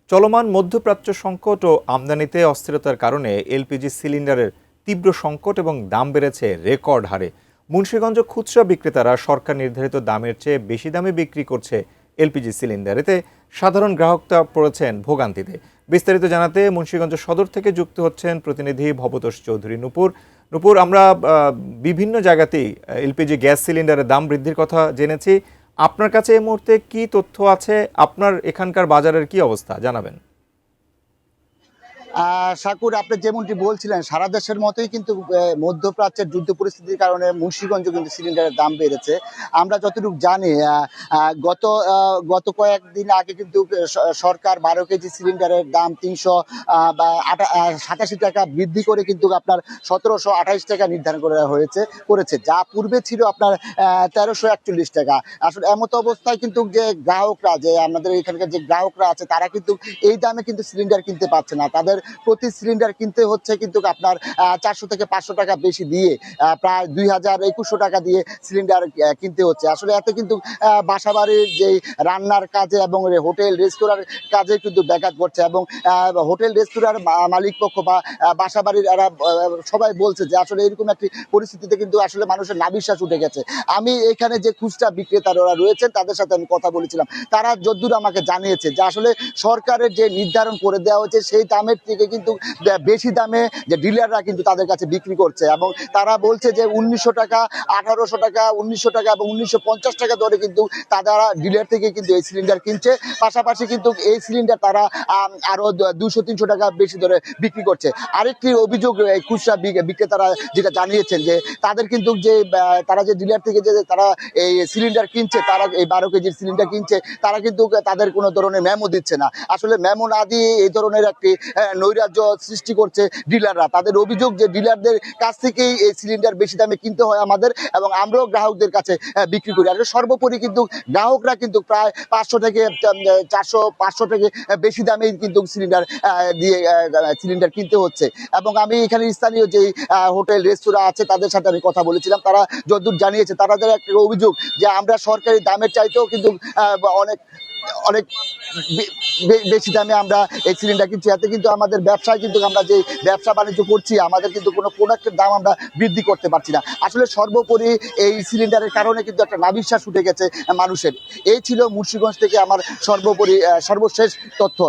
চলমান মধ্যপ্রাচ্য সংকট ও আমদানিতে অস্থিরতার কারণে এলপিজি সিলিন্ডারের তীব্র সংকট এবং দাম বেড়েছে রেকর্ড হারে। মুন্সিগঞ্জ খুচরা বিক্রেতারা সরকার নির্ধারিত দামের চেয়ে বেশি দামে বিক্রি করছে এলপিজি সিলিন্ডার। এতে সাধারণ গ্রাহকরা পড়েছেন ভোগান্তিতে। বিস্তারিত জানাতে মুন্সিগঞ্জ সদর থেকে যুক্ত হচ্ছেন প্রতিনিধি ভবতোষ চৌধুরী। নূপুর, আমরা বিভিন্ন জায়গাতেই এলপিজি গ্যাস সিলিন্ডারের দাম বৃদ্ধির কথা জেনেছি। আপনার কাছে এই মুহূর্তে কি তথ্য আছে? আপনার এখানকার বাজারের কি অবস্থা জানাবেন। শাকুর, আপনি যেমনটি বলছিলেন, সারা দেশের মতোই কিন্তু মধ্যপ্রাচ্যের যুদ্ধ পরিস্থিতির কারণে মুন্সিগঞ্জ কিন্তু সিলিন্ডারের দাম বেড়েছে। আমরা যতটুকু জানি, গত গত কয়েকদিন আগে কিন্তু সরকার 12 কেজি সিলিন্ডারের দাম 387 টাকা বৃদ্ধি করে কিন্তু আপনার 1728 টাকা নির্ধারণ করেছে, যা পূর্বে ছিল আপনার 1341 টাকা। আসলে এমত অবস্থায় কিন্তু যে গ্রাহকরা, যে আমাদের এখানকার যে গ্রাহকরা আছে, তারা কিন্তু এই দামে কিন্তু সিলিন্ডার কিনতে পারছে না। তাদের প্রতি সিলিন্ডার কিনতে হচ্ছে কিন্তু আপনার 400 থেকে 500 টাকা বেশি দিয়ে, প্রায় 2000-2100 টাকা দিয়ে সিলিন্ডার কিনতে হচ্ছে। আসলে এতে কিন্তু বাসাবাড়ির যে রান্নার কাজে এবং হোটেল রেস্তোরাঁর কাজে কিন্তু ব্যাঘাত ঘটছে, এবং হোটেল রেস্তোরাঁর মালিক পক্ষ বা বাসাবাড়ির এরা সবাই বলছে যে আসলে এরকম একটি পরিস্থিতিতে কিন্তু আসলে মানুষের নাভিশ্বাস উঠে গেছে। আমি এখানে যে খুচরা বিক্রেতারা রয়েছেন তাদের সাথে আমি কথা বলেছিলাম। তারা যদ্দূর আমাকে জানিয়েছে যে আসলে সরকারের যে নির্ধারণ করে দেওয়া হয়েছে সেই দামের থেকে কিন্তু বেশি দামে যে ডিলাররা কিন্তু তাদের কাছে বিক্রি করছে, এবং তারা বলছে যে 1900 টাকা, 1800 টাকা, 1900 টাকা এবং 1950 টাকা দরে কিন্তু তারা ডিলার থেকে কিন্তু এই সিলিন্ডার কিনছে। পাশাপাশি কিন্তু এই সিলিন্ডার তারা আরো 200-300 টাকা বেশি দরে বিক্রি করছে। আরেকটি অভিযোগ খুচরা বিক্রেতারা যেটা জানিয়েছেন যে তাদের কিন্তু যে তারা যে ডিলার থেকে যে তারা এই সিলিন্ডার কিনছে, তারা এই 12 কেজির সিলিন্ডার কিনছে, তারা কিন্তু তাদের কোনো ধরনের মেমো দিচ্ছে না। আসলে মেমো না দিয়ে এই ধরনের একটি নৈরাজ্য সৃষ্টি করছে ডিলাররা। তাদের অভিযোগ যে ডিলারদের কাছ থেকেই এই সিলিন্ডার বেশি দামে কিনতে হয় আমাদের, এবং আমরাও গ্রাহকদের কাছে বিক্রি করি। আসলে সর্বোপরি কিন্তু গ্রাহকরা কিন্তু প্রায় 500 থেকে 400-500 থেকে বেশি দামে কিন্তু সিলিন্ডার কিনতে হচ্ছে। এবং আমি এখানে স্থানীয় যে হোটেল রেস্তোরাঁ আছে তাদের সাথে আমি কথা বলেছিলাম। তারা যতদূর জানিয়েছে, তাদের একটা অভিযোগ যে আমরা সরকারি দামের চাইতেও কিন্তু অনেক অনেক বেশি দামে আমরা এই সিলিন্ডার কিনছি। এতে কিন্তু আমাদের ব্যবসায় কিন্তু আমরা যে ব্যবসা বাণিজ্য করছি, আমাদের কিন্তু কোনো প্রোডাক্টের দাম আমরা বৃদ্ধি করতে পারছি না। আসলে সর্বোপরি এই সিলিন্ডারের কারণে কিন্তু একটা নাভিশ্বাস উঠে গেছে মানুষের। এই ছিল মুন্সিগঞ্জ থেকে আমার সর্বোপরি সর্বশেষ তথ্য।